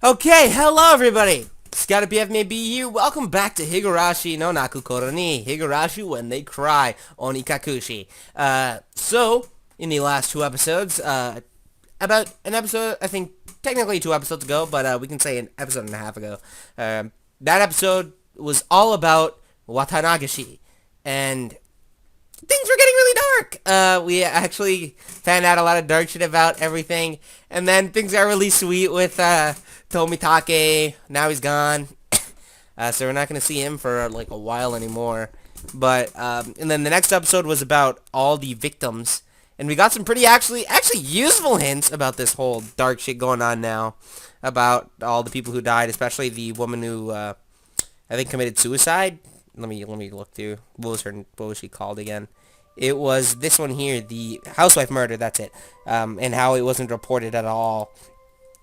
Okay, hello everybody! Scout BF may be here. Welcome back to Higurashi no Nakukoro ni Higurashi when they cry, Onikakushi. In the last two episodes, about an episode, I think technically 2 episodes ago, but we can say an episode and a half ago, that episode was all about Watanagashi, and things were getting really dark. We actually found out a lot of dark shit about everything, and then things got really sweet with Tomitake. Now he's gone, so we're not gonna see him for like a while anymore. But and then the next episode was about all the victims, and we got some pretty actually useful hints about this whole dark shit going on now, about all the people who died, especially the woman who I think committed suicide. Let me look through. What was she called again? It was this one here, the housewife murder. That's it. And how it wasn't reported at all.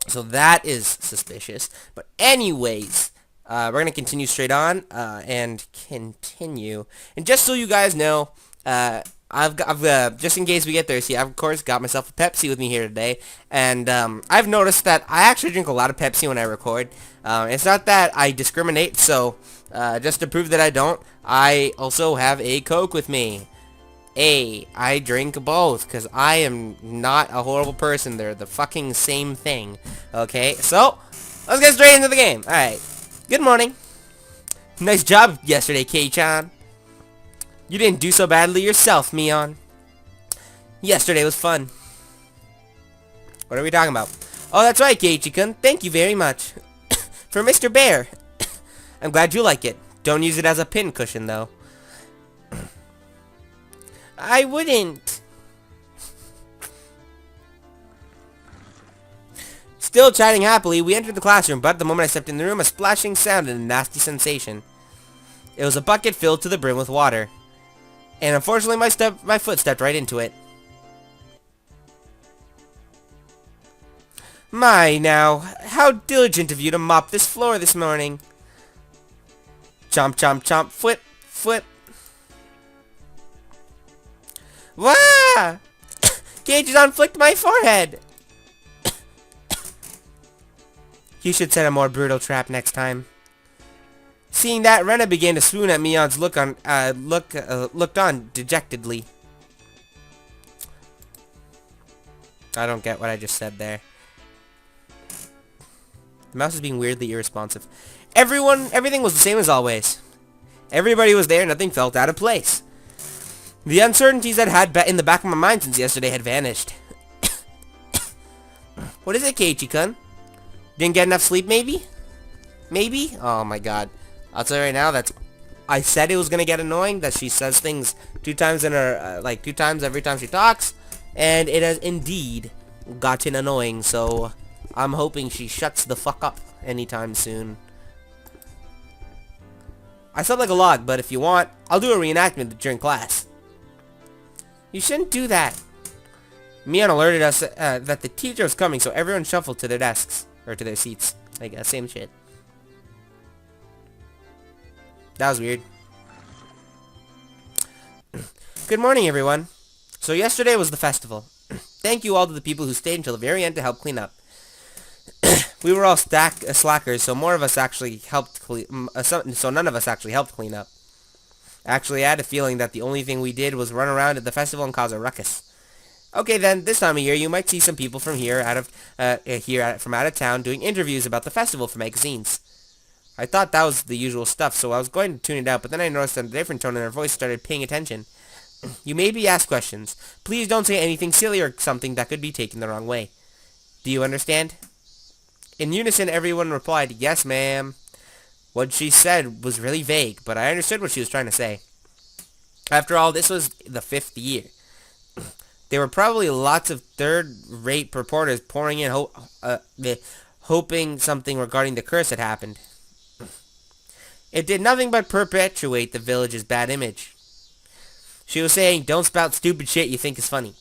So that is suspicious. But anyways, we're gonna continue straight on and continue. And just so you guys know, I've just in case we get thirsty, I've of course got myself a Pepsi with me here today, and I've noticed that I actually drink a lot of Pepsi when I record. It's not that I discriminate, so just to prove that I don't, I also have a Coke with me. I drink both, because I am not a horrible person. They're the fucking same thing. Okay, so let's get straight into the game. Alright, good morning. Nice job yesterday, Kei-chan. You didn't do so badly yourself, Mion. Yesterday was fun. What are we talking about? Oh, that's right, Keiichi-kun. Thank you very much. For Mr. Bear. I'm glad you like it. Don't use it as a pin cushion, though. I wouldn't. Still chatting happily, we entered the classroom, but the moment I stepped in the room, a splashing sound and a nasty sensation. It was a bucket filled to the brim with water. And unfortunately, my foot stepped right into it. My, now, how diligent of you to mop this floor this morning. Chomp, chomp, chomp, foot. Wah! Gage flicked my forehead. You should set a more brutal trap next time. Seeing that, Rena began to swoon at Mion's looked on dejectedly. I don't get what I just said there. The mouse is being weirdly irresponsive. Everything was the same as always. Everybody was there, nothing felt out of place. The uncertainties I'd had in the back of my mind since yesterday had vanished. What is it, Keiichi-kun? Didn't get enough sleep, maybe? Maybe? Oh my god. I'll tell you right now, I said it was gonna get annoying, that she says things 2 times in her, 2 times every time she talks, and it has indeed gotten annoying, so I'm hoping she shuts the fuck up anytime soon. I slept like a log, but if you want, I'll do a reenactment during class. You shouldn't do that. Mion alerted us that the teacher was coming, so everyone shuffled to their desks, or to their seats. I guess, same shit. That was weird. Good morning, everyone. So yesterday was the festival. Thank you all to the people who stayed until the very end to help clean up. We were all slackers, so more of us actually helped so none of us actually helped clean up. Actually, I had a feeling that the only thing we did was run around at the festival and cause a ruckus. Okay, then, this time of year, you might see some people from from out of town doing interviews about the festival for magazines. I thought that was the usual stuff, so I was going to tune it out, but then I noticed a different tone in her voice, started paying attention. You may be asked questions. Please don't say anything silly or something that could be taken the wrong way. Do you understand? In unison, everyone replied, yes, ma'am. What she said was really vague, but I understood what she was trying to say. After all, this was the 5th year. There were probably lots of third-rate reporters pouring in hoping something regarding the curse had happened. It did nothing but perpetuate the village's bad image. She was saying, don't spout stupid shit you think is funny.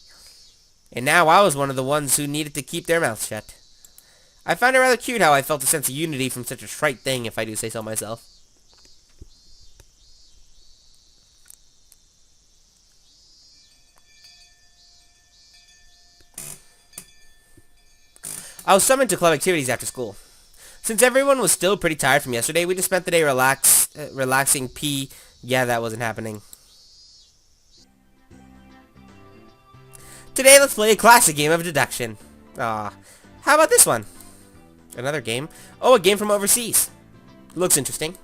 And now I was one of the ones who needed to keep their mouths shut. I found it rather cute how I felt a sense of unity from such a trite thing, if I do say so myself. I was summoned to club activities after school. Since everyone was still pretty tired from yesterday, we just spent the day relaxing Yeah, that wasn't happening. Today, let's play a classic game of deduction. How about this one? Another game? Oh, a game from overseas. Looks interesting.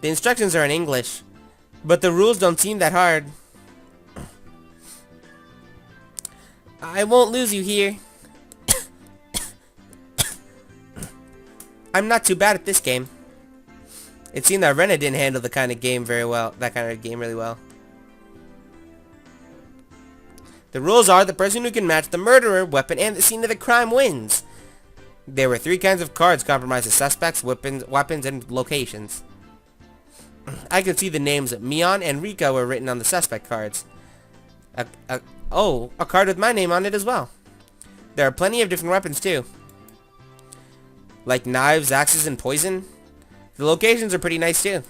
The instructions are in English, but the rules don't seem that hard. I won't lose you here. I'm not too bad at this game. It seemed that Rena didn't handle that kind of game really well. The rules are the person who can match the murderer, weapon, and the scene of the crime wins. There were 3 kinds of cards comprised of suspects, weapons, and locations. I could see the names of Mion and Rika were written on the suspect cards. A card with my name on it as well. There are plenty of different weapons too. Like knives, axes, and poison. The locations are pretty nice too.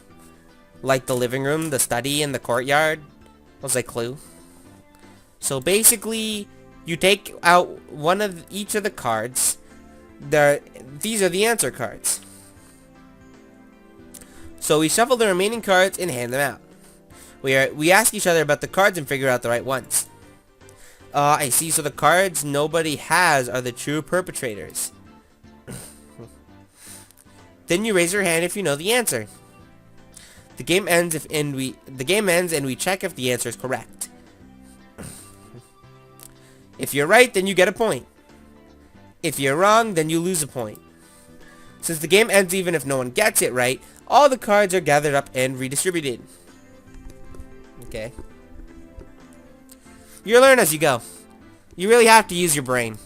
Like the living room, the study, and the courtyard. Was a clue. So basically, you take out one of each of the cards. These are the answer cards. So we shuffle the remaining cards and hand them out. We ask each other about the cards and figure out the right ones. I see. So the cards nobody has are the true perpetrators. Then you raise your hand if you know the answer. The game ends and we check if the answer is correct. If you're right, then you get a point. If you're wrong, then you lose a point. Since the game ends even if no one gets it right, all the cards are gathered up and redistributed. Okay. You learn as you go. You really have to use your brain.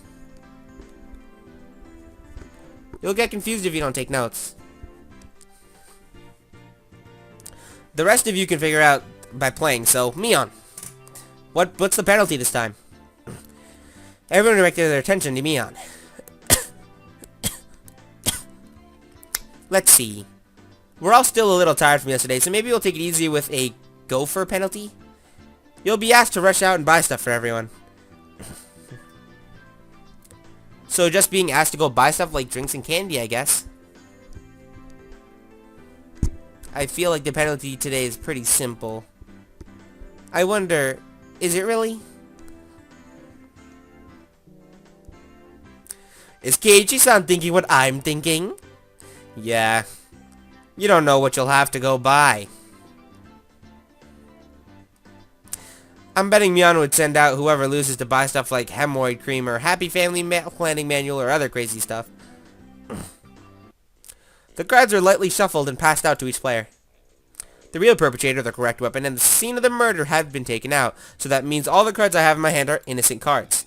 You'll get confused if you don't take notes. The rest of you can figure out by playing, so Mion. What's the penalty this time? Everyone directed their attention to Mion. Let's see. We're all still a little tired from yesterday, so maybe we'll take it easy with a gopher penalty. You'll be asked to rush out and buy stuff for everyone. So just being asked to go buy stuff like drinks and candy, I guess. I feel like the penalty today is pretty simple. I wonder, is it really? Is Keiichi-san thinking what I'm thinking? Yeah. You don't know what you'll have to go buy. I'm betting Mion would send out whoever loses to buy stuff like hemorrhoid cream or happy family planning manual or other crazy stuff. The cards are lightly shuffled and passed out to each player. The real perpetrator, the correct weapon, and the scene of the murder have been taken out, so that means all the cards I have in my hand are innocent cards.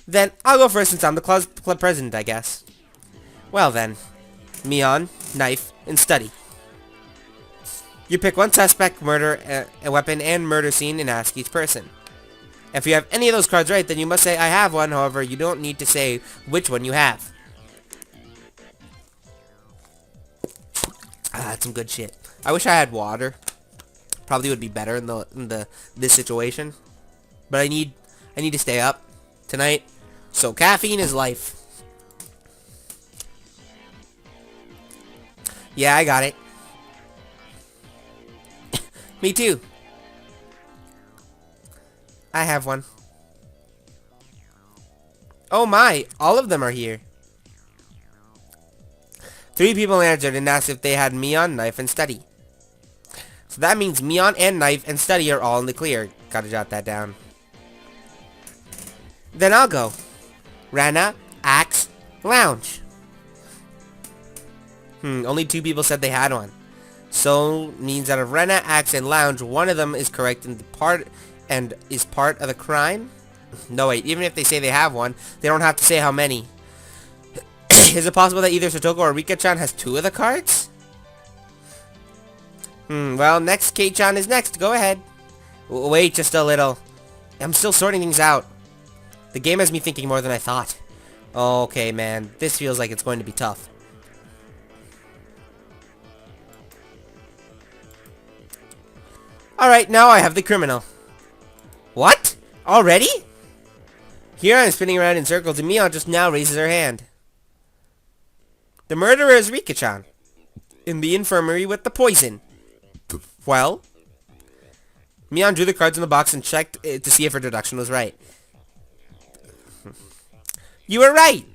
Then, I'll go first since I'm the club president, I guess. Well then, Mion, knife, and study. You pick one suspect, murder, a weapon, and murder scene and ask each person. If you have any of those cards right, then you must say, I have one. However, you don't need to say which one you have. That's some good shit. I wish I had water. Probably would be better in this situation. But I need to stay up tonight. So caffeine is life. Yeah, I got it. Me too. I have one. Oh my, all of them are here. 3 people answered and asked if they had Mion, knife, and study. So that means Mion and knife and study are all in the clear. Gotta jot that down. Then I'll go. Rana, axe, lounge. Only 2 people said they had one. So means out of Rena, axe, and lounge, one of them is correct and is part of the crime. No wait, even if they say they have one, they don't have to say how many. Is it possible that either Sotoko or Rika-chan has 2 of the cards? Well, next Kei-chan is next. Go ahead. Wait just a little. I'm still sorting things out. The game has me thinking more than I thought. Okay, man. This feels like it's going to be tough. Alright, now I have the criminal. What? Already? Here I'm spinning around in circles and Mion just now raises her hand. The murderer is Rika-chan. In the infirmary with the poison. Well? Mion drew the cards in the box and checked to see if her deduction was right. You were right!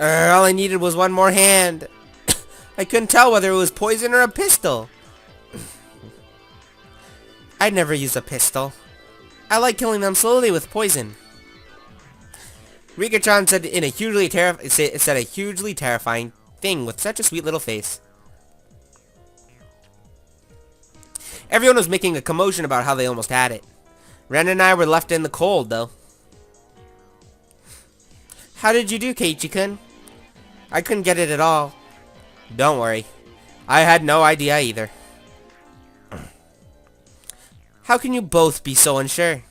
All I needed was one more hand. I couldn't tell whether it was poison or a pistol. I'd never use a pistol. I like killing them slowly with poison. Rika-chan said a hugely terrifying thing with such a sweet little face. Everyone was making a commotion about how they almost had it. Ren and I were left in the cold, though. How did you do, Keiichi-kun? I couldn't get it at all. Don't worry. I had no idea either. How can you both be so unsure?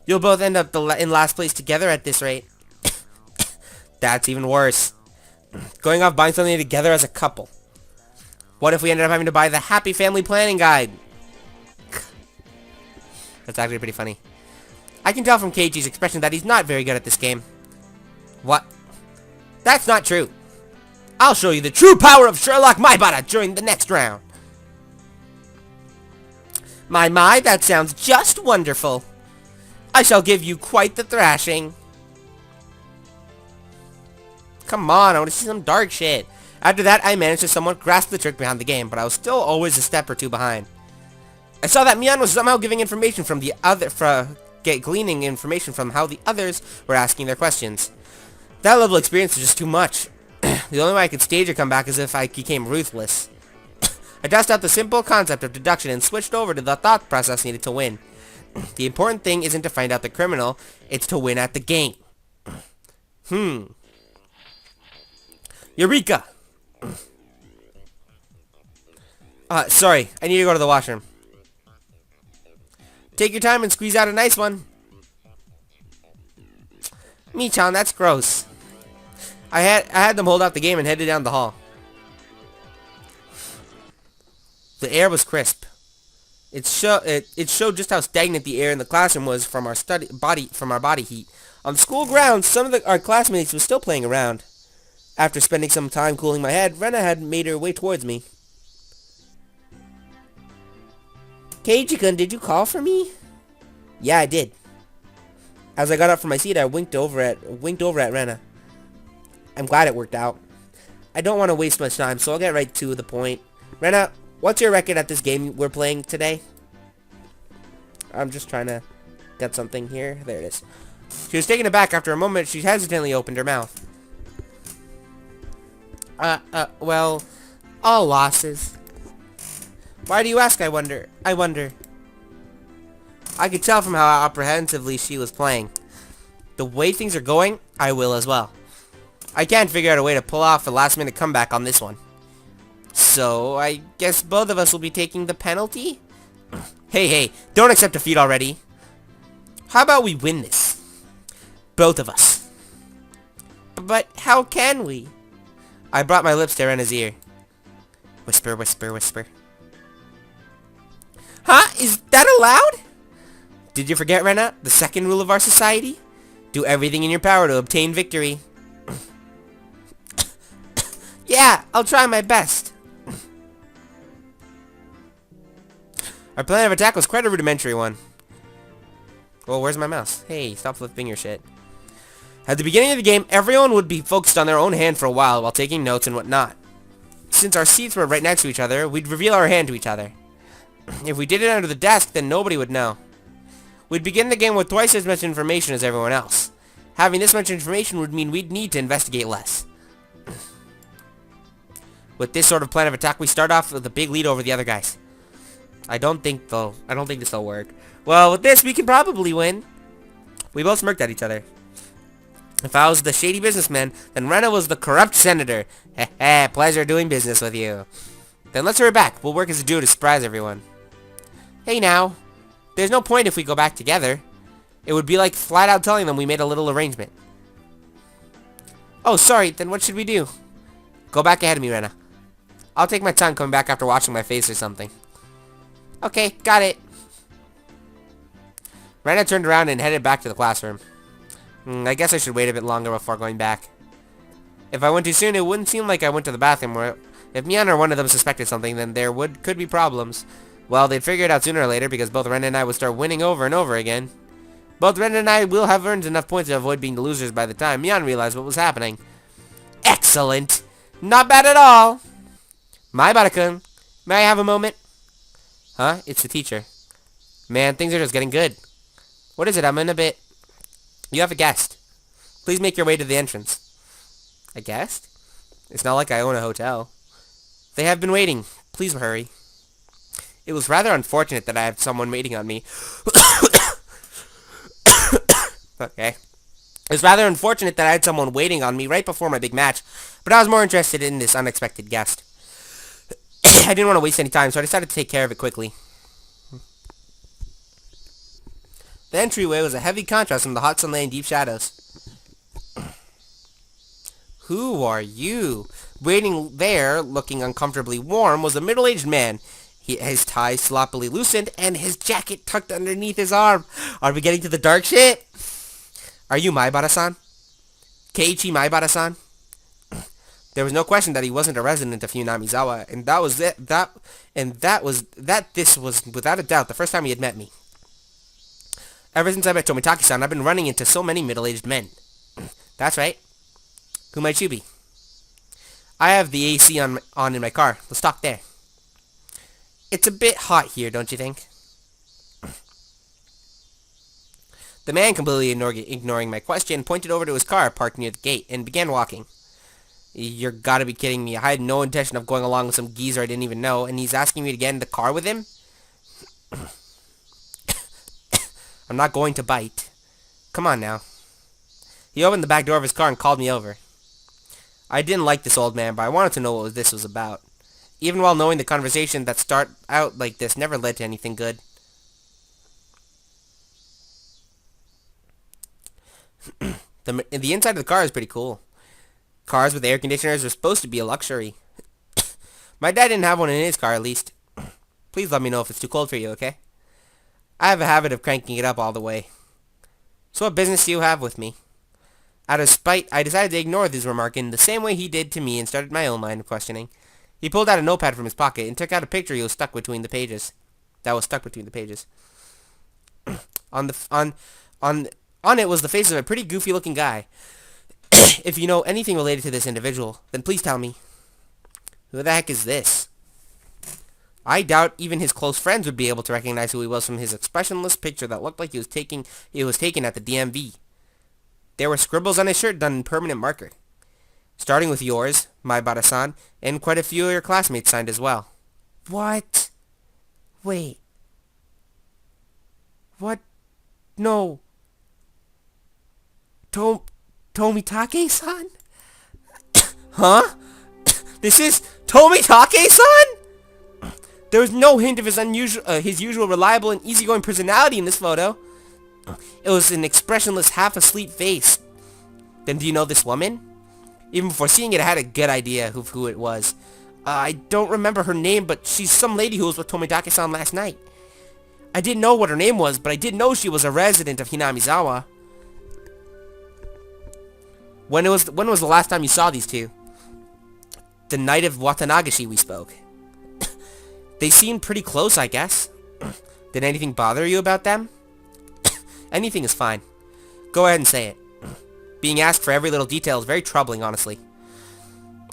You'll both end up in last place together at this rate. That's even worse. Going off buying something together as a couple. What if we ended up having to buy the Happy Family Planning Guide? That's actually pretty funny. I can tell from Keiichi's expression that he's not very good at this game. What? That's not true. I'll show you the true power of Sherlock Maibara during the next round. My, that sounds just wonderful. I shall give you quite the thrashing. Come on, I want to see some dark shit. After that, I managed to somewhat grasp the trick behind the game, but I was still always a step or two behind. I saw that Mion was somehow giving information from the other, gleaning information from how the others were asking their questions. That level of experience was just too much. The only way I could stage a comeback is if I became ruthless. I dusted out the simple concept of deduction and switched over to the thought process needed to win. The important thing isn't to find out the criminal, it's to win at the game. Eureka! Sorry, I need to go to the washroom. Take your time and squeeze out a nice one. Me-chan, that's gross. I had them hold out the game and headed down the hall. The air was crisp. It showed just how stagnant the air in the classroom was from our body heat. On the school grounds, some of our classmates were still playing around. After spending some time cooling my head, Rena had made her way towards me. Keiichi-kun, did you call for me? Yeah, I did. As I got up from my seat, I winked over at Rena. I'm glad it worked out. I don't want to waste much time, so I'll get right to the point. Rena, what's your record at this game we're playing today? I'm just trying to get something here. There it is. She was taken aback. After a moment, she hesitantly opened her mouth. Well, all losses. Why do you ask, I wonder? I could tell from how apprehensively she was playing. The way things are going, I will as well. I can't figure out a way to pull off a last-minute comeback on this one. So, I guess both of us will be taking the penalty? Hey, don't accept defeat already. How about we win this? Both of us. But how can we? I brought my lips to Rena's ear. Whisper, whisper, whisper. Huh? Is that allowed? Did you forget, Rena? The second rule of our society? Do everything in your power to obtain victory. Yeah, I'll try my best. Our plan of attack was quite a rudimentary one. Well, where's my mouse? Hey, stop flipping your shit. At the beginning of the game, everyone would be focused on their own hand for a while taking notes and whatnot. Since our seats were right next to each other, we'd reveal our hand to each other. If we did it under the desk, then nobody would know. We'd begin the game with twice as much information as everyone else. Having this much information would mean we'd need to investigate less. With this sort of plan of attack, we start off with a big lead over the other guys. I don't think this will work. Well, with this, we can probably win. We both smirked at each other. If I was the shady businessman, then Rena was the corrupt senator. Heh, pleasure doing business with you. Then let's hurry back. We'll work as a duo to surprise everyone. Hey now. There's no point if we go back together. It would be like flat out telling them we made a little arrangement. Oh, sorry. Then what should we do? Go back ahead of me, Rena. I'll take my time coming back after washing my face or something. Okay, got it. Rena turned around and headed back to the classroom. I guess I should wait a bit longer before going back. If I went too soon, it wouldn't seem like I went to the bathroom. Where if Mian or one of them suspected something, then there could be problems. Well, they'd figure it out sooner or later because both Ren and I would start winning over and over again. Both Ren and I will have earned enough points to avoid being the losers by the time Mian realized what was happening. Excellent! Not bad at all! Maibara-kun, may I have a moment? Huh? It's the teacher. Man, things are just getting good. What is it? I'm in a bit... You have a guest. Please make your way to the entrance. A guest? It's not like I own a hotel. They have been waiting. Please hurry. It was rather unfortunate that I had someone waiting on me. Okay. It was rather unfortunate that I had someone waiting on me right before my big match, but I was more interested in this unexpected guest. I didn't want to waste any time, so I decided to take care of it quickly. The entryway was a heavy contrast from the hot sunlight and deep shadows. Who are you? Waiting there, looking uncomfortably warm, was a middle-aged man. His tie sloppily loosened, and his jacket tucked underneath his arm. Are we getting to the dark shit? Are you Maibara-san? Keiichi Maibara-san? There was no question that he wasn't a resident of Hinamizawa, and this was without a doubt the first time he had met me. Ever since I met Tomitaki-san, I've been running into so many middle-aged men. That's right. Who might you be? I have the AC on in my car. Let's talk there. It's a bit hot here, don't you think? The man, completely ignoring my question, pointed over to his car parked near the gate and began walking. You're gotta be kidding me. I had no intention of going along with some geezer I didn't even know, and he's asking me to get in the car with him? I'm not going to bite. Come on now. He opened the back door of his car and called me over. I didn't like this old man, but I wanted to know what this was about. Even while knowing the conversation that start out like this never led to anything good. The inside of the car is pretty cool. Cars with air conditioners are supposed to be a luxury. My dad didn't have one in his car, at least. Please let me know if it's too cold for you, okay? I have a habit of cranking it up all the way. So what business do you have with me? Out of spite, I decided to ignore this remark in the same way he did to me and started my own line of questioning. He pulled out a notepad from his pocket and took out a picture he was stuck between the pages. On it was the face of a pretty goofy-looking guy. If you know anything related to this individual, then please tell me. Who the heck is this? I doubt even his close friends would be able to recognize who he was from his expressionless picture that looked like he was taken at the DMV. There were scribbles on his shirt done in permanent marker. Starting with yours, Maibara-san, and quite a few of your classmates signed as well. What? Wait. What? No. Tomitake-san? Huh? This is Tomitake-san? There was no hint of his usual reliable and easygoing personality in this photo. It was an expressionless, half-asleep face. Then do you know this woman? Even before seeing it, I had a good idea of who it was. I don't remember her name, but she's some lady who was with Tomitake-san last night. I didn't know what her name was, but I did know she was a resident of Hinamizawa. When was the last time you saw these two? The night of Watanagashi we spoke. They seemed pretty close, I guess. Did anything bother you about them? Anything is fine. Go ahead and say it. Being asked for every little detail is very troubling, honestly.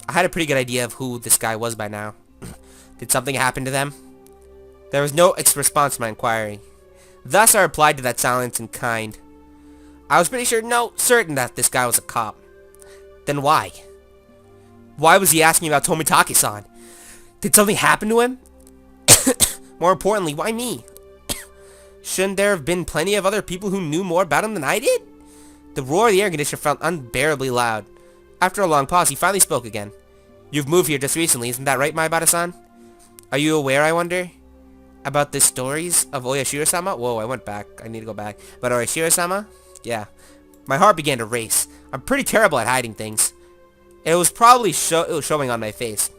I had a pretty good idea of who this guy was by now. Did something happen to them? There was no response to my inquiry. Thus, I replied to that silence in kind. I was pretty certain that this guy was a cop. Then why? Why was he asking about Tomitake-san? Did something happen to him? More importantly, why me? Shouldn't there have been plenty of other people who knew more about him than I did? The roar of the air conditioner felt unbearably loud. After a long pause, he finally spoke again. You've moved here just recently, isn't that right, Maibara-san? Are you aware, I wonder, about the stories of Oyashiro-sama? Whoa, I went back. I need to go back. But Oyashiro-sama? Yeah. My heart began to race. I'm pretty terrible at hiding things. It was probably showing on my face.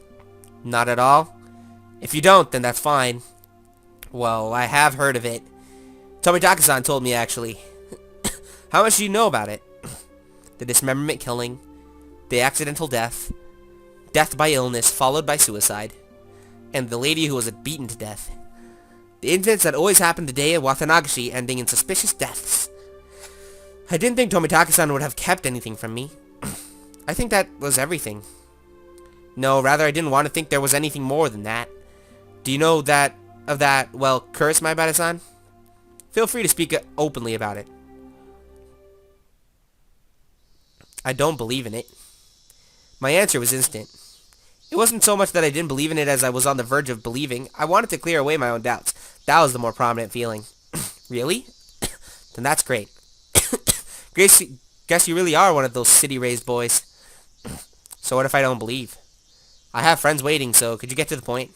Not at all? If you don't, then that's fine. Well, I have heard of it. Tomitaka-san told me, actually. How much do you know about it? The dismemberment killing, the accidental death, death by illness followed by suicide, and the lady who was beaten to death. The incidents that always happened the day of Watanagashi, ending in suspicious deaths. I didn't think Tomitaka-san would have kept anything from me. I think that was everything. No, rather I didn't want to think there was anything more than that. Do you know that, well, curse, Maibara-san? Feel free to speak openly about it. I don't believe in it. My answer was instant. It wasn't so much that I didn't believe in it as I was on the verge of believing. I wanted to clear away my own doubts. That was the more prominent feeling. Really? Then that's great. Guess you really are one of those city-raised boys. So what if I don't believe? I have friends waiting, so could you get to the point?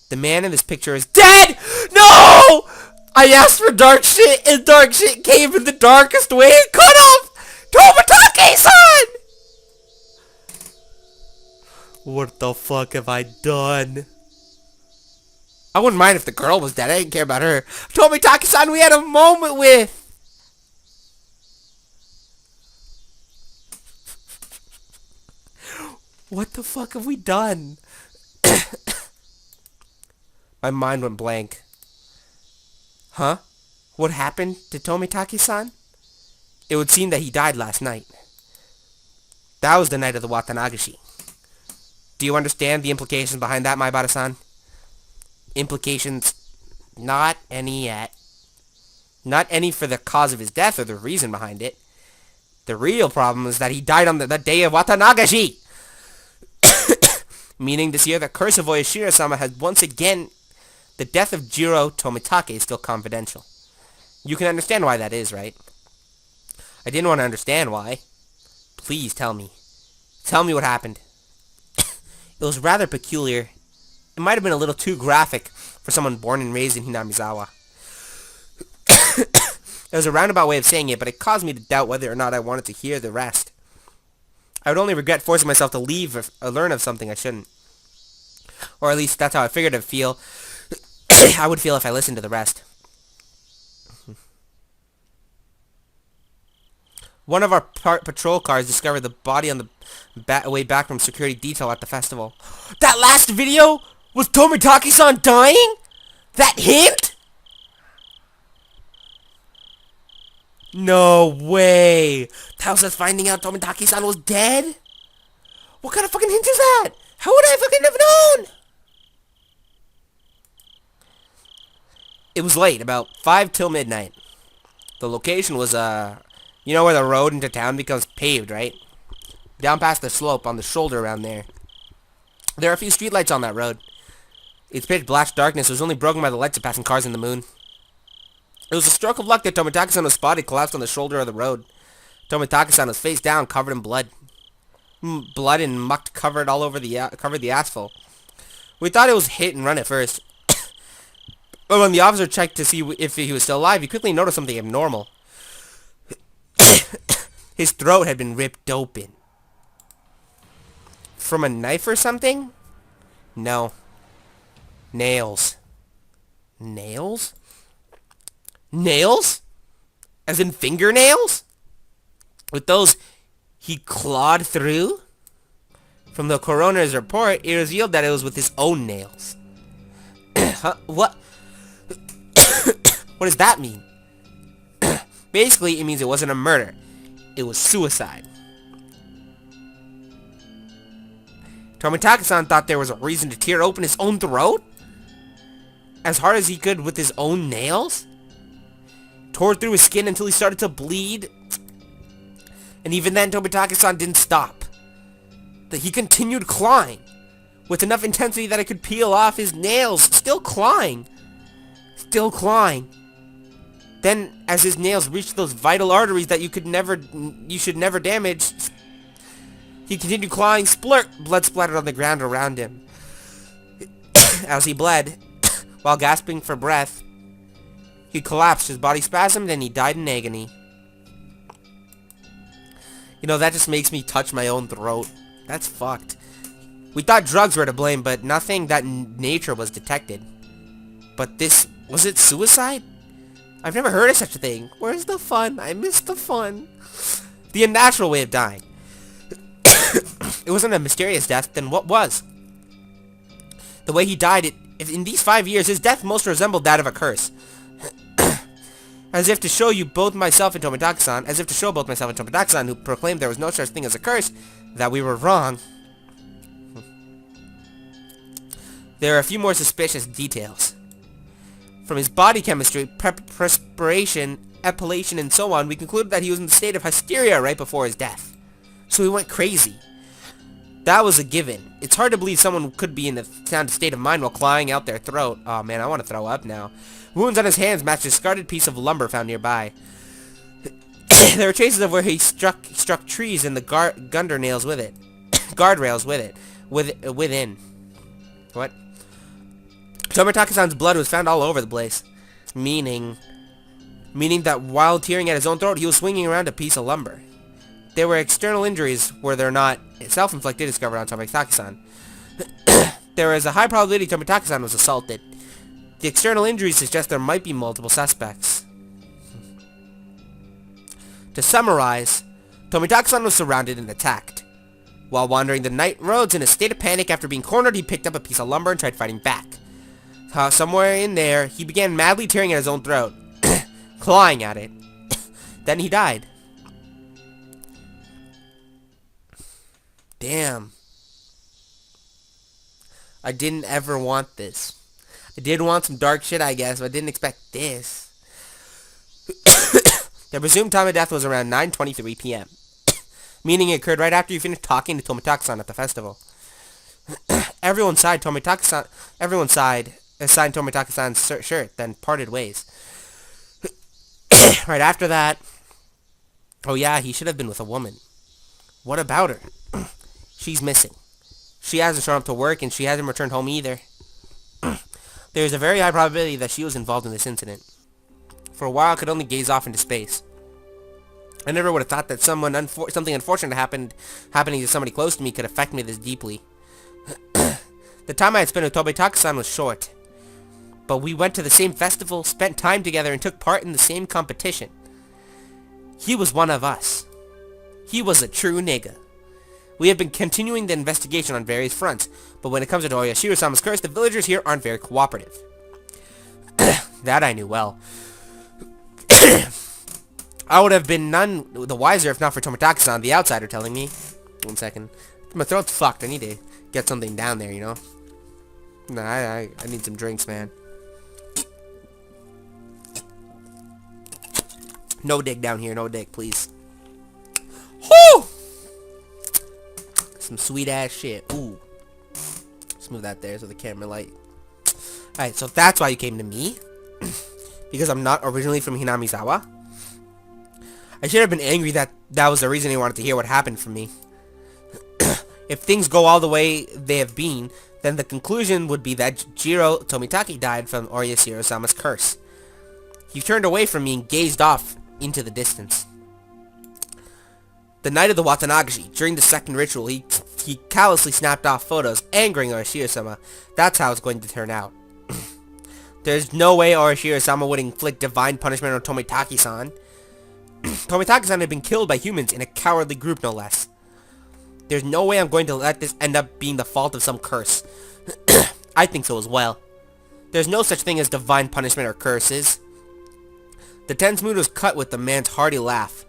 The man in this picture is dead! No! I asked for dark shit, and dark shit came in the darkest way it could have! Tomitake-san! What the fuck have I done? I wouldn't mind if the girl was dead. I didn't care about her. Tomitake-san, we had a moment with! What the fuck have we done? My mind went blank. Huh? What happened to Tomitake-san? It would seem that he died last night. That was the night of the Watanagashi. Do you understand the implications behind that, Maibara-san? Implications? Not any yet. Not any for the cause of his death or the reason behind it. The real problem is that he died on the day of Watanagashi! Meaning this year the curse of Oyashiro-sama has once again... The death of Jiro Tomitake is still confidential. You can understand why that is, right? I didn't want to understand why. Please tell me. Tell me what happened. It was rather peculiar. It might have been a little too graphic for someone born and raised in Hinamizawa. It was a roundabout way of saying it, but it caused me to doubt whether or not I wanted to hear the rest. I would only regret forcing myself to leave or learn of something I shouldn't. Or at least that's how I figured I'd feel. I would feel if I listened to the rest. One of our patrol cars discovered the body on the way back from security detail at the festival. That last video was Tomitake-san dying? That hint? No way. That was us finding out Tomitake-san was dead? What kind of fucking hint is that? How would I fucking have known? It was late, about 5 till midnight. The location was, you know where the road into town becomes paved, right? Down past the slope on the shoulder around there. There are a few streetlights on that road. Its pitch black darkness was only broken by the lights of passing cars in the moon. It was a stroke of luck that Tomitake-san was spotted collapsed on the shoulder of the road. Tomitake-san was face down, covered in blood. Blood and muck covered all over covered the asphalt. We thought it was hit and run at first. But when the officer checked to see if he was still alive, he quickly noticed something abnormal. His throat had been ripped open. From a knife or something? No. Nails. Nails? Nails? As in fingernails? With those he clawed through? From the coroner's report, it revealed that it was with his own nails. Huh? What? What does that mean? Basically, it means it wasn't a murder. It was suicide. Tomitake-san thought there was a reason to tear open his own throat? As hard as he could with his own nails? Tore through his skin until he started to bleed? And even then, Tomitake-san didn't stop. He continued clawing. With enough intensity that it could peel off his nails. Still clawing. Still clawing. Then, as his nails reached those vital arteries that you should never damage, he continued clawing. Splurt! Blood splattered on the ground around him. As he bled, while gasping for breath, he collapsed. His body spasmed and he died in agony. You know, that just makes me touch my own throat. That's fucked. We thought drugs were to blame, but nothing that nature was detected. But this... was it suicide? I've never heard of such a thing. Where's the fun? I miss the fun. The unnatural way of dying. It wasn't a mysterious death, then what was? The way he died, in these 5 years, his death most resembled that of a curse. As if to show both myself and Tomitaki-san, who proclaimed there was no such thing as a curse, that we were wrong. There are a few more suspicious details. From his body chemistry, perspiration, epilation, and so on, we concluded that he was in the state of hysteria right before his death. So he went crazy. That was a given. It's hard to believe someone could be in the sound state of mind while clawing out their throat. Oh man, I want to throw up now. Wounds on his hands matched a discarded piece of lumber found nearby. There were traces of where he struck trees and the guardrails with it. Within. What? Tomitaki-san's blood was found all over the place. Meaning that while tearing at his own throat, he was swinging around a piece of lumber. There were external injuries, were there not, self-inflicted, discovered on Tomitaki-san. There is a high probability Tomitaki-san was assaulted. The external injuries suggest there might be multiple suspects. To summarize, Tomitaki-san was surrounded and attacked. While wandering the night roads in a state of panic after being cornered, he picked up a piece of lumber and tried fighting back. Somewhere in there, he began madly tearing at his own throat, clawing at it. Then he died. Damn. I didn't ever want this. I did want some dark shit, I guess, but I didn't expect this. The presumed time of death was around 9:23 p.m., meaning it occurred right after you finished talking to Tomitaki-san at the festival. Everyone signed Tomitaki-san's shirt, then parted ways. Right after that, oh yeah, he should have been with a woman. What about her? She's missing. She hasn't shown up to work, and she hasn't returned home either. There is a very high probability that she was involved in this incident. For a while, I could only gaze off into space. I never would have thought that something unfortunate happening to somebody close to me could affect me this deeply. The time I had spent with Tomitaki-san was short. But we went to the same festival, spent time together, and took part in the same competition. He was one of us. He was a true nigga. We have been continuing the investigation on various fronts, but when it comes to Oyashiro-sama's curse, the villagers here aren't very cooperative. That I knew well. I would have been none the wiser if not for Tomitaki-san, the outsider, telling me. 1 second. My throat's fucked. I need to get something down there, you know? Nah, I need some drinks, man. No dick down here. No dick, please. Whoo! Some sweet-ass shit. Ooh. Let's move that there so the camera light. Alright, so that's why you came to me? Because I'm not originally from Hinamizawa? I should have been angry that was the reason he wanted to hear what happened from me. If things go all the way they have been, then the conclusion would be that Jiro Tomitaki died from Oyashiro-sama's curse. He turned away from me and gazed off into the distance. The night of the Watanagashi, during the second ritual, he callously snapped off photos, angering Oyashiro-sama. That's how it's going to turn out. There's no way Oyashiro-sama would inflict divine punishment on Tomitaki-san. Tomitaki-san had been killed by humans in a cowardly group, no less. There's no way I'm going to let this end up being the fault of some curse. I think so as well. There's no such thing as divine punishment or curses. The tense mood was cut with the man's hearty laugh.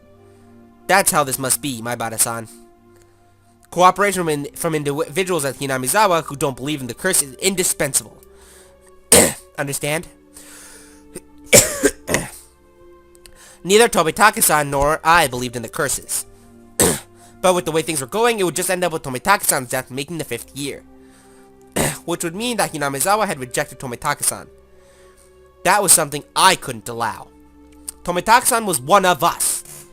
That's how this must be, my Bada-san. Cooperation from individuals at Hinamizawa who don't believe in the curse is indispensable. Understand? Neither Tomitaki-san nor I believed in the curses. But with the way things were going, it would just end up with Tomitaki-san's death making the 5th year. Which would mean that Hinamizawa had rejected Tomitaki-san. That was something I couldn't allow. Tomitaki-san was one of us.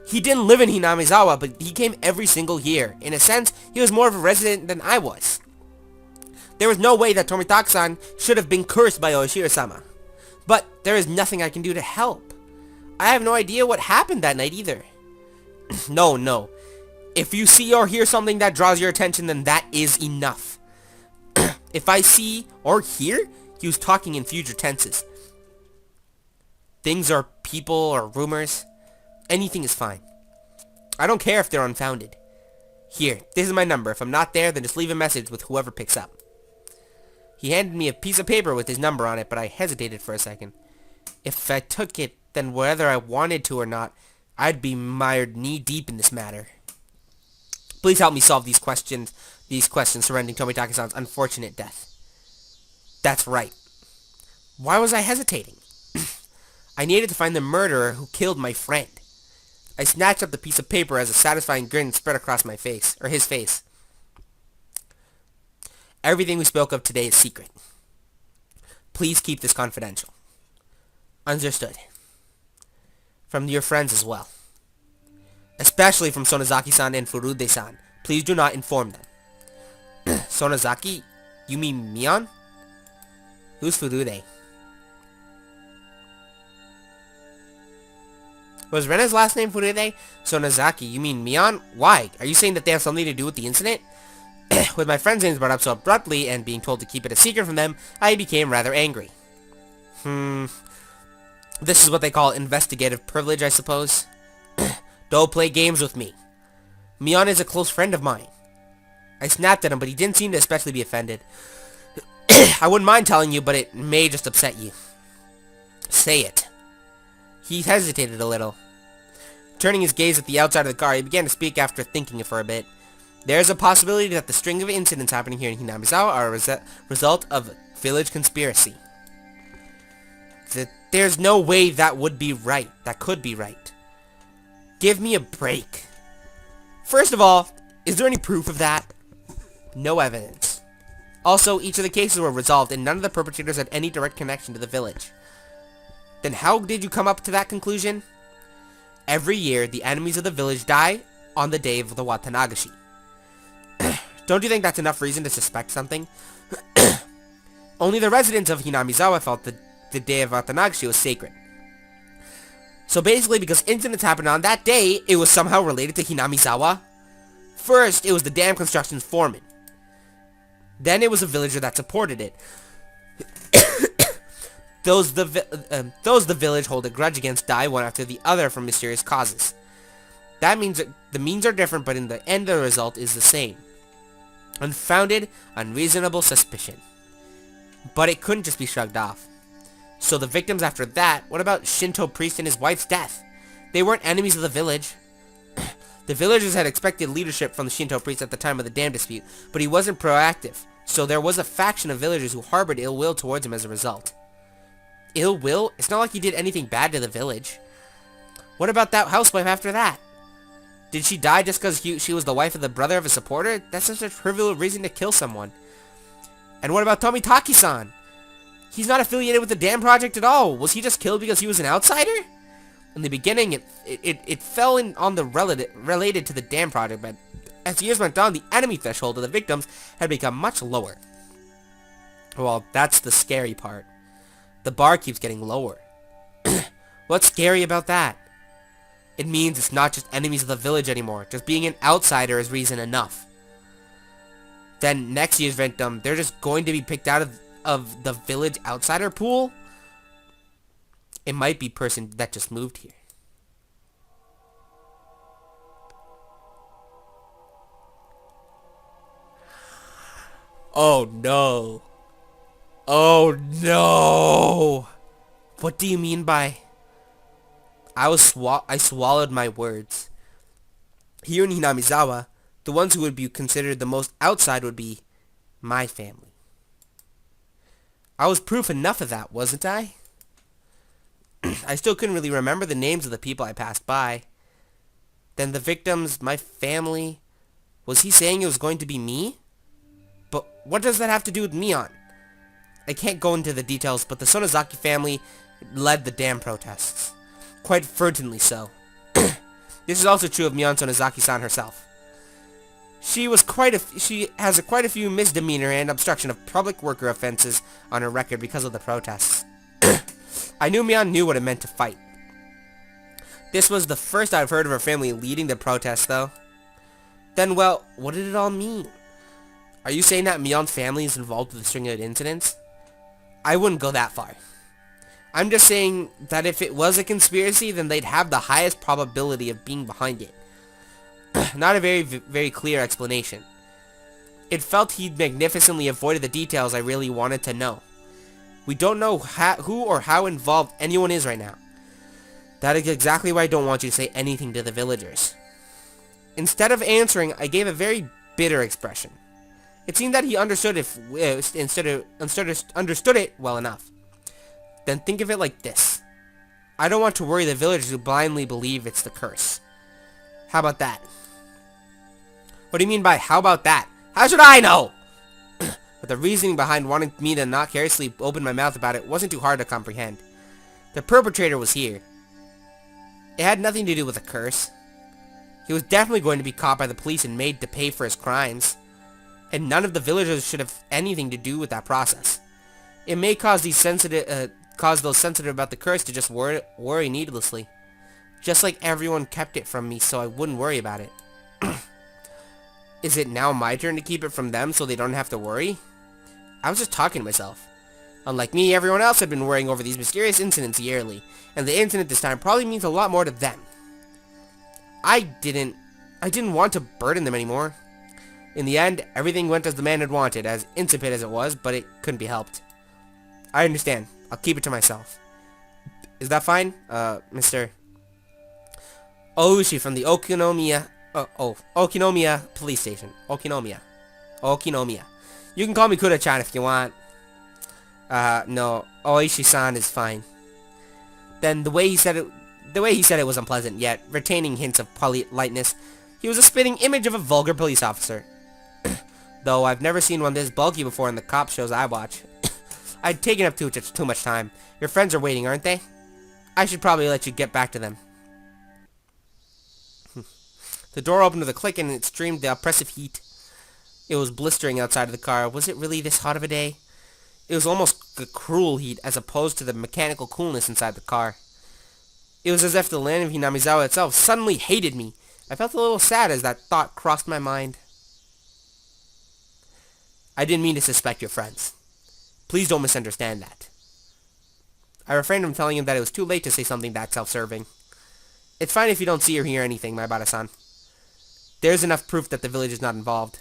He didn't live in Hinamizawa, but he came every single year. In a sense, he was more of a resident than I was. There was no way that Tomitaki-san should have been cursed by Oyashiro-sama. But there is nothing I can do to help. I have no idea what happened that night either. No. If you see or hear something that draws your attention, then that is enough. If I see or hear, he was talking in future tenses. things or people or rumors. Anything is fine. I don't care if they're unfounded. Here, this is my number. If I'm not there, then just leave a message with whoever picks up. He handed me a piece of paper with his number on it, but I hesitated for a second. If I took it, then whether I wanted to or not, I'd be mired knee-deep in this matter. Please help me solve these questions surrounding Tomitaki-san's unfortunate death. That's right. Why was I hesitating? I needed to find the murderer who killed my friend. I snatched up the piece of paper as a satisfying grin spread across my face, or his face. Everything we spoke of today is secret. Please keep this confidential. Understood. From your friends as well. Especially from Sonozaki-san and Furude-san. Please do not inform them. Sonozaki? You mean Mion? Who's Furude? Was Rena's last name Furude? Sonozaki, you mean Mion? Why? Are you saying that they have something to do with the incident? With my friend's names brought up so abruptly and being told to keep it a secret from them, I became rather angry. This is what they call investigative privilege, I suppose. Don't play games with me. Mion is a close friend of mine. I snapped at him, but he didn't seem to especially be offended. I wouldn't mind telling you, but it may just upset you. Say it. He hesitated a little. Turning his gaze at the outside of the car, he began to speak after thinking for a bit. There is a possibility that the string of incidents happening here in Hinamizawa are a result of village conspiracy. There's no way that would be right. That could be right. Give me a break. First of all, is there any proof of that? No evidence. Also, each of the cases were resolved and none of the perpetrators had any direct connection to the village. Then how did you come up to that conclusion? Every year, the enemies of the village die on the day of the Watanagashi. Don't you think that's enough reason to suspect something? Only the residents of Hinamizawa felt that the day of Watanagashi was sacred. So basically, because incidents happened on that day, it was somehow related to Hinamizawa. First, it was the dam construction's foreman. Then it was a villager that supported it. Those the village hold a grudge against die one after the other from mysterious causes. That means that the means are different, but in the end the result is the same. Unfounded, unreasonable suspicion. But it couldn't just be shrugged off. So the victims after that, what about Shinto priest and his wife's death? They weren't enemies of the village. The villagers had expected leadership from the Shinto priest at the time of the dam dispute, but he wasn't proactive. So there was a faction of villagers who harbored ill will towards him as a result. Ill will? It's not like he did anything bad to the village. What about that housewife after that? Did she die just because she was the wife of the brother of a supporter? That's such a trivial reason to kill someone. And what about Tomitaki-san? He's not affiliated with the dam project at all. Was he just killed because he was an outsider? In the beginning, it fell in on the related to the dam project, but as years went on, the enemy threshold of the victims had become much lower. Well, that's the scary part. The bar keeps getting lower. What's scary about that? It means it's not just enemies of the village anymore. Just being an outsider is reason enough. Then next year's victim, they're just going to be picked out of the village outsider pool? It might be person that just moved here. Oh no. Oh no. What do you mean by... I swallowed my words. Here in Hinamizawa, the ones who would be considered the most outside would be my family. I was proof enough of that, wasn't I? I still couldn't really remember the names of the people I passed by. Then the victims, my family... Was he saying it was going to be me? But what does that have to do with Mion? I can't go into the details, but the Sonozaki family led the dam protests. Quite fervently so. This is also true of Mion Sonozaki-san herself. She has quite a few misdemeanor and obstruction of public worker offenses on her record because of the protests. I knew Mion knew what it meant to fight. This was the first I've heard of her family leading the protests, though. Then, well, what did it all mean? Are you saying that Mion's family is involved with a string of incidents? I wouldn't go that far. I'm just saying that if it was a conspiracy, then they'd have the highest probability of being behind it. Not a very clear explanation. It felt he'd magnificently avoided the details I really wanted to know. We don't know who or how involved anyone is right now. That is exactly why I don't want you to say anything to the villagers. Instead of answering, I gave a very bitter expression. It seemed that he understood understood it well enough. Then think of it like this. I don't want to worry the villagers who blindly believe it's the curse. How about that? What do you mean by how about that? How should I know? But the reasoning behind wanting me to not carelessly open my mouth about it wasn't too hard to comprehend. The perpetrator was here. It had nothing to do with a curse. He was definitely going to be caught by the police and made to pay for his crimes. And none of the villagers should have anything to do with that process. It may cause those sensitive about the curse to just worry needlessly. Just like everyone kept it from me so I wouldn't worry about it. Is it now my turn to keep it from them so they don't have to worry? I was just talking to myself. Unlike me, everyone else had been worrying over these mysterious incidents yearly, and the incident this time probably means a lot more to them. I didn't want to burden them anymore. In the end, everything went as the man had wanted, as insipid as it was, but it couldn't be helped. I understand. I'll keep it to myself. Is that fine, Mr. Oushi from the Okinomiya police station. Okinomiya. You can call me Kuda-chan if you want. No, Oishi-san is fine. Then the way he said it was unpleasant, yet retaining hints of politeness. He was a spitting image of a vulgar police officer. Though I've never seen one this bulky before in the cop shows I watch. I'd taken up too much time. Your friends are waiting, aren't they? I should probably let you get back to them. The door opened with a click and it streamed the oppressive heat. It was blistering outside of the car. Was it really this hot of a day? It was almost a cruel heat as opposed to the mechanical coolness inside the car. It was as if the land of Hinamizawa itself suddenly hated me. I felt a little sad as that thought crossed my mind. I didn't mean to suspect your friends. Please don't misunderstand that. I refrained from telling him that it was too late to say something that self-serving. It's fine if you don't see or hear anything, my Bada-san. There's enough proof that the village is not involved.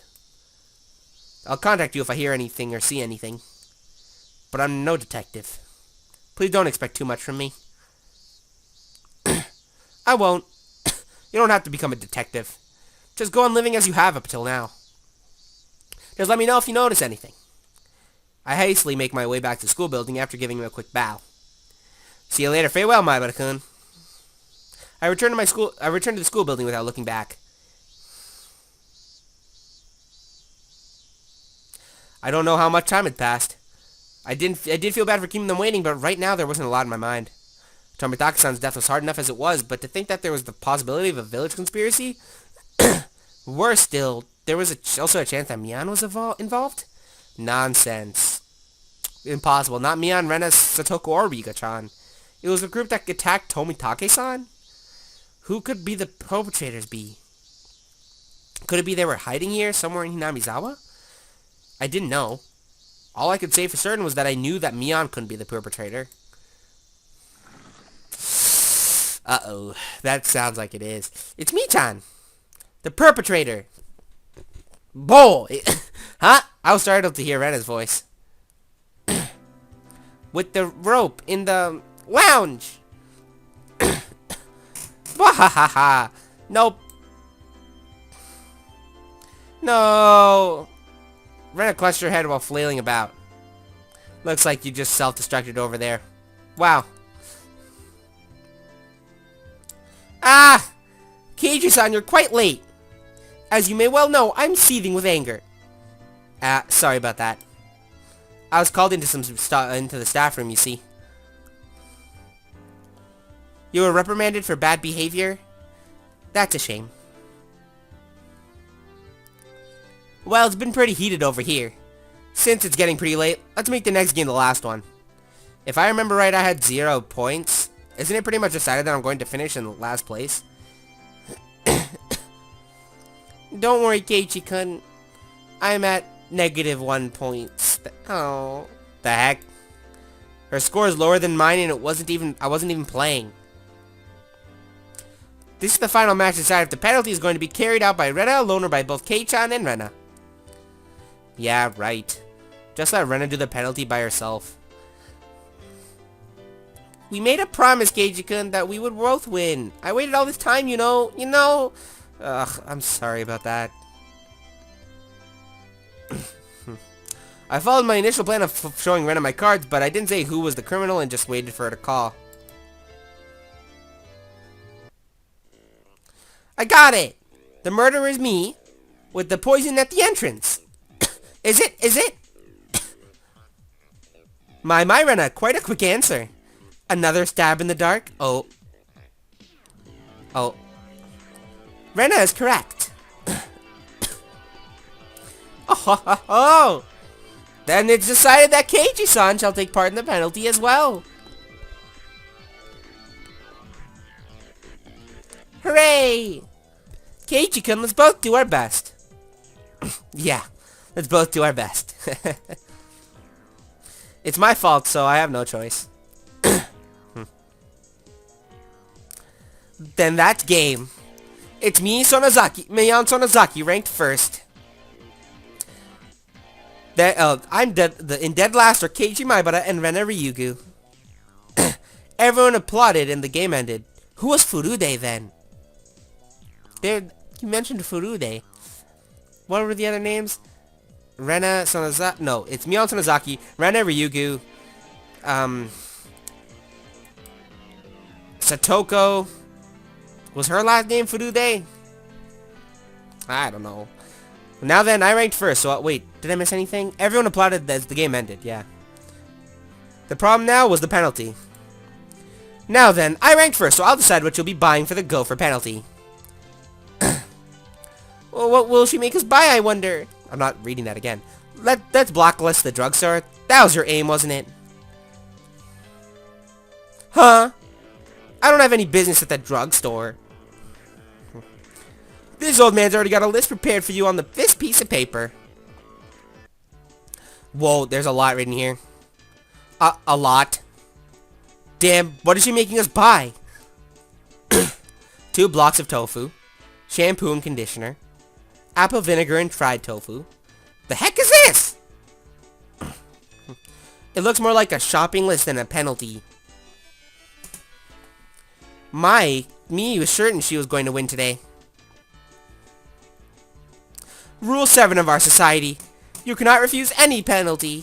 I'll contact you if I hear anything or see anything. But I'm no detective. Please don't expect too much from me. I won't. You don't have to become a detective. Just go on living as you have up till now. Just let me know if you notice anything. I hastily make my way back to the school building after giving him a quick bow. See you later. Farewell, Maibara-kun. I returned to the school building without looking back. I don't know how much time had passed. I did feel bad for keeping them waiting, but right now there wasn't a lot in my mind. Tomitaki-san's death was hard enough as it was, but to think that there was the possibility of a village conspiracy? Worse still, there was also a chance that Mian was involved? Nonsense. Impossible. Not Mian, Rena, Satoko, or Riga-chan. It was a group that attacked Tomitake-san? Who could be the perpetrators be? Could it be they were hiding here, somewhere in Hinamizawa? I didn't know. All I could say for certain was that I knew that Mian couldn't be the perpetrator. Uh-oh. That sounds like it is. It's Mi-chan! The perpetrator! Boy! Huh? I was startled to hear Rena's voice. With the rope in the lounge! Bahahaha! Nope. No! Rena clutched her head while flailing about. Looks like you just self-destructed over there. Wow. Ah! Keiji-san, you're quite late. As you may well know, I'm seething with anger. Sorry about that. I was called into the staff room, you see. You were reprimanded for bad behavior? That's a shame. Well, it's been pretty heated over here. Since it's getting pretty late, let's make the next game the last one. If I remember right, I had 0 points. Isn't it pretty much decided that I'm going to finish in last place? Don't worry, Keiichi-kun. I'm at -1 points. Oh, the heck? Her score is lower than mine, and I wasn't even playing. This is the final match to decide if the penalty is going to be carried out by Rena alone or by both Kei-chan and Rena. Yeah, right. Just let Rena do the penalty by herself. We made a promise, Keiji-kun, that we would both win. I waited all this time, you know. Ugh, I'm sorry about that. I followed my initial plan of showing Rena my cards, but I didn't say who was the criminal and just waited for her to call. I got it! The murderer is me, with the poison at the entrance. Is it? My Rena, quite a quick answer. Another stab in the dark? Oh. Rena is correct. Oh. Then it's decided that Keiji-san shall take part in the penalty as well. Hooray! Keiji-kun, let's both do our best. Yeah, let's both do our best. It's my fault, so I have no choice. Then that's game. It's Mion Sonozaki, ranked first. I'm in dead last are Keiji Maibara and Rena Ryugu. Everyone applauded and the game ended. Who was Furude then? You mentioned Furude. What were the other names? Rena Sonozaki. No, it's Mion Sonozaki, Rena Ryugu, Satoko. Was her last name Furude? I don't know. Now then, I ranked first, so wait, did I miss anything? Everyone applauded as the game ended, yeah. The problem now was the penalty. Now then, I ranked first, so I'll decide what you'll be buying for the gopher penalty. Well, what will she make us buy, I wonder? I'm not reading that again. Let's blacklist the drugstore. That was your aim, wasn't it? Huh? I don't have any business at that drugstore. This old man's already got a list prepared for you on this piece of paper. Whoa, there's a lot written here. A lot. Damn, what is she making us buy? 2 blocks of tofu, shampoo and conditioner, apple vinegar and fried tofu. The heck is this? It looks more like a shopping list than a penalty. Me was certain she was going to win today. Rule 7 of our society. You cannot refuse any penalty.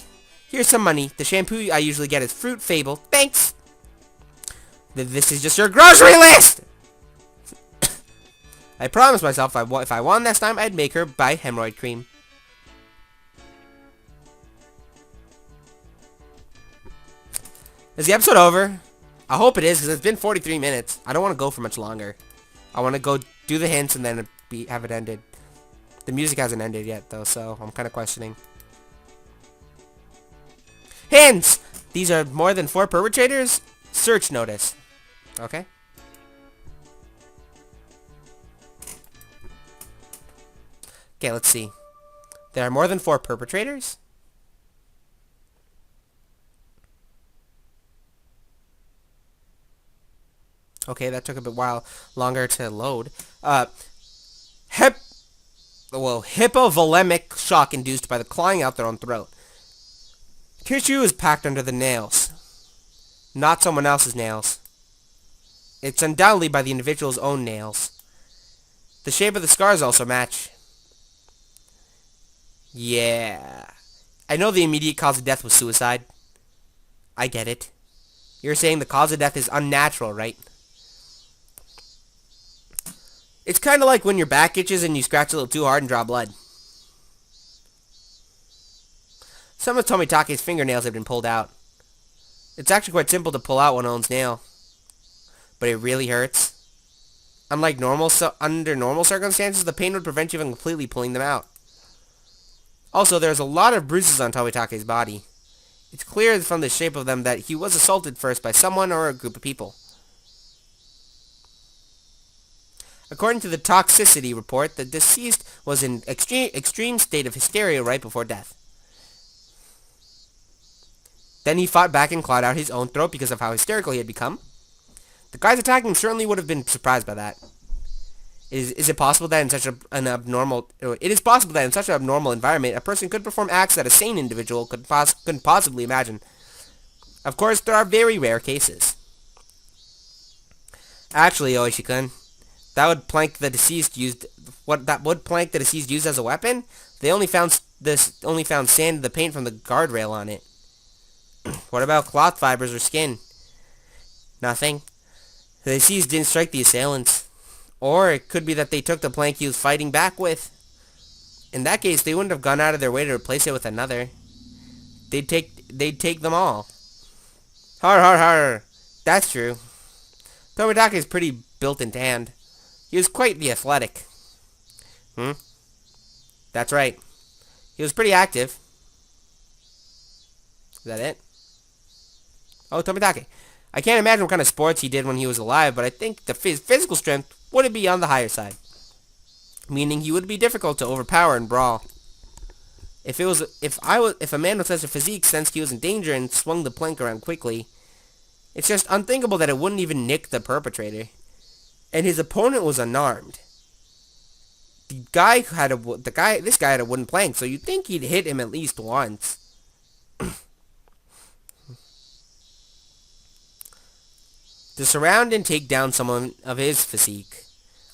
Here's some money. The shampoo I usually get is Fruit Fable. Thanks. This is just your grocery list! I promised myself if I won this time, I'd make her buy hemorrhoid cream. Is the episode over? I hope it is, because it's been 43 minutes. I don't want to go for much longer. I want to go do the hints and then have it ended. The music hasn't ended yet, though, so I'm kind of questioning. Hints! These are more than 4 perpetrators? Search notice. Okay. Okay, let's see. There are more than 4 perpetrators? Okay, that took a bit longer to load. Hypovolemic shock induced by the clawing out their own throat. Tissue is packed under the nails. Not someone else's nails. It's undoubtedly by the individual's own nails. The shape of the scars also match. Yeah. I know the immediate cause of death was suicide. I get it. You're saying the cause of death is unnatural, right? It's kind of like when your back itches and you scratch a little too hard and draw blood. Some of Tomitake's fingernails have been pulled out. It's actually quite simple to pull out one one's nail. But it really hurts. Unlike under normal circumstances, the pain would prevent you from completely pulling them out. Also, there's a lot of bruises on Tomitake's body. It's clear from the shape of them that he was assaulted first by someone or a group of people. According to the toxicity report, the deceased was in extreme state of hysteria right before death. Then he fought back and clawed out his own throat because of how hysterical he had become. The guys attacking him certainly would have been surprised by that. Is it possible that in such an abnormal... It is possible that in such an abnormal environment, a person could perform acts that a sane individual couldn't possibly imagine. Of course, there are very rare cases. Actually, Oishi-kun, that would plank the deceased used... That would plank the deceased used as a weapon? They only found sand and the paint from the guardrail on it. What about cloth fibers or skin? Nothing. The deceased didn't strike the assailants. Or it could be that they took the plank he was fighting back with. In that case, they wouldn't have gone out of their way to replace it with another. They'd take them all. Har har har. That's true. Tomitake is pretty built and tanned. He was quite the athletic. That's right. He was pretty active. Is that it? Oh, Tomitake. I can't imagine what kind of sports he did when he was alive, but I think the physical strength would be on the higher side. Meaning he would be difficult to overpower and brawl. If a man with such a physique sensed he was in danger and swung the plank around quickly, it's just unthinkable that it wouldn't even nick the perpetrator. And his opponent was unarmed. This guy had a wooden plank, so you'd think he'd hit him at least once. To surround and take down someone of his physique.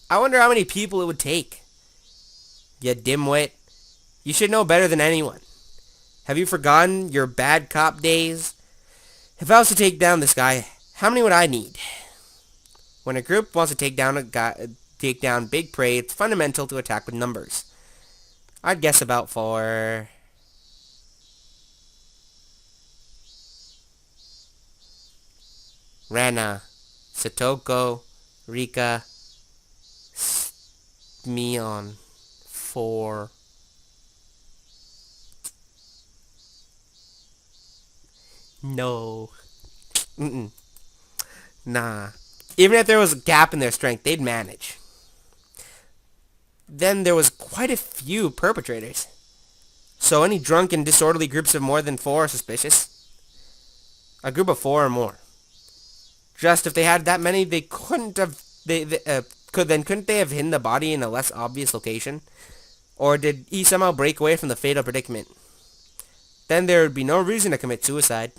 I wonder how many people it would take. You dimwit. You should know better than anyone. Have you forgotten your bad cop days? If I was to take down this guy, how many would I need? When a group wants to take down big prey, it's fundamental to attack with numbers. I'd guess about 4. Rana, Satoko, Rika, Mion, 4. No. Nah. Even if there was a gap in their strength, they'd manage. Then there was quite a few perpetrators. So any drunk and disorderly groups of more than 4 are suspicious. A group of 4 or more. Just if they had that many, they couldn't have... couldn't they have hidden the body in a less obvious location? Or did he somehow break away from the fatal predicament? Then there would be no reason to commit suicide.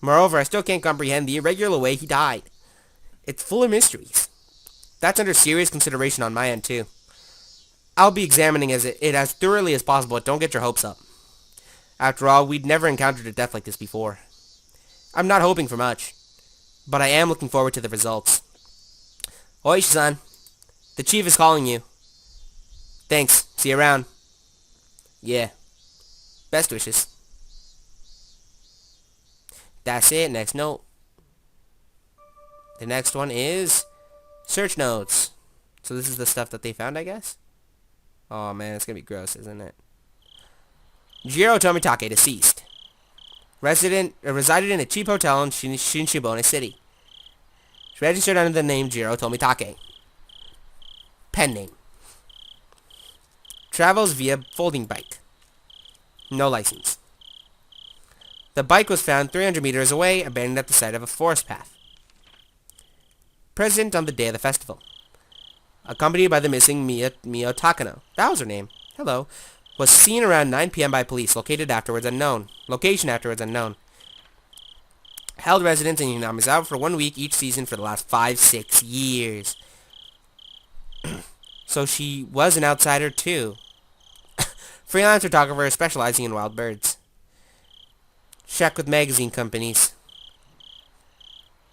Moreover, I still can't comprehend the irregular way he died. It's full of mysteries. That's under serious consideration on my end, too. I'll be examining it as thoroughly as possible, but don't get your hopes up. After all, we'd never encountered a death like this before. I'm not hoping for much, but I am looking forward to the results. Oishi-san, the chief is calling you. Thanks. See you around. Yeah. Best wishes. That's it. Next note. The next one is search notes. So this is the stuff that they found, I guess? Oh man, it's gonna be gross, isn't it? Jiro Tomitake, deceased. Resided in a cheap hotel in Shinshibone City. Registered under the name Jiro Tomitake. Pen name. Travels via folding bike. No license. The bike was found 300 meters away, abandoned at the side of a forest path. Present on the day of the festival. Accompanied by the missing Mio Takano. That was her name. Hello. Was seen around 9 p.m. by police. Location afterwards unknown. Held residence in Hinamizawa for 1 week each season for the last 5-6 years. So she was an outsider too. Freelance photographer specializing in wild birds. Check with magazine companies.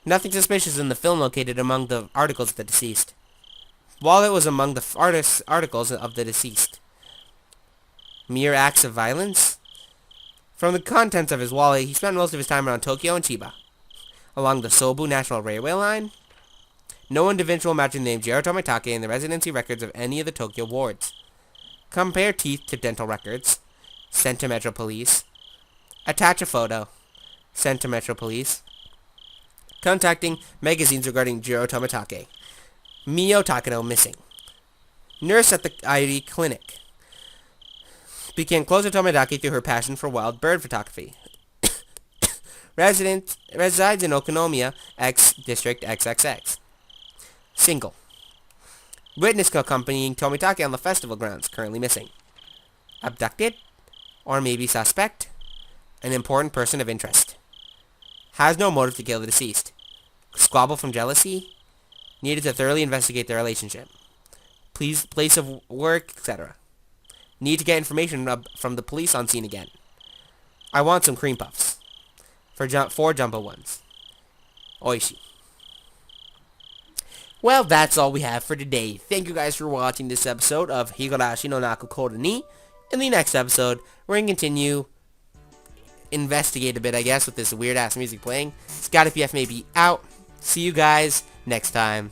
Nothing suspicious in the film located among the articles of the deceased. Wallet was among the articles of the deceased. Mere acts of violence? From the contents of his wallet, he spent most of his time around Tokyo and Chiba. Along the Sobu National Railway line? No individual matching the name Jiro Tomitake in the residency records of any of the Tokyo wards. Compare teeth to dental records. Sent to Metro Police. Attach a photo. Sent to Metro Police. Contacting magazines regarding Jiro Tomitake. Mio Takano missing. Nurse at the ID clinic. Became close to Tomitake through her passion for wild bird photography. Resides in Okonomiya, X District XXX. Single. Witness accompanying Tomitake on the festival grounds. Currently missing. Abducted? Or maybe suspect? An important person of interest. Has no motive to kill the deceased. Squabble from jealousy? Needed to thoroughly investigate their relationship. Please, place of work, etc. Need to get information from the police on scene again. I want some cream puffs. Four jumbo ones. Oishi. Well, that's all we have for today. Thank you guys for watching this episode of Higurashi no Nakukoro ni. In the next episode, we're going to continue investigate a bit, I guess, with this weird-ass music playing. Scotty PF may be out. See you guys next time.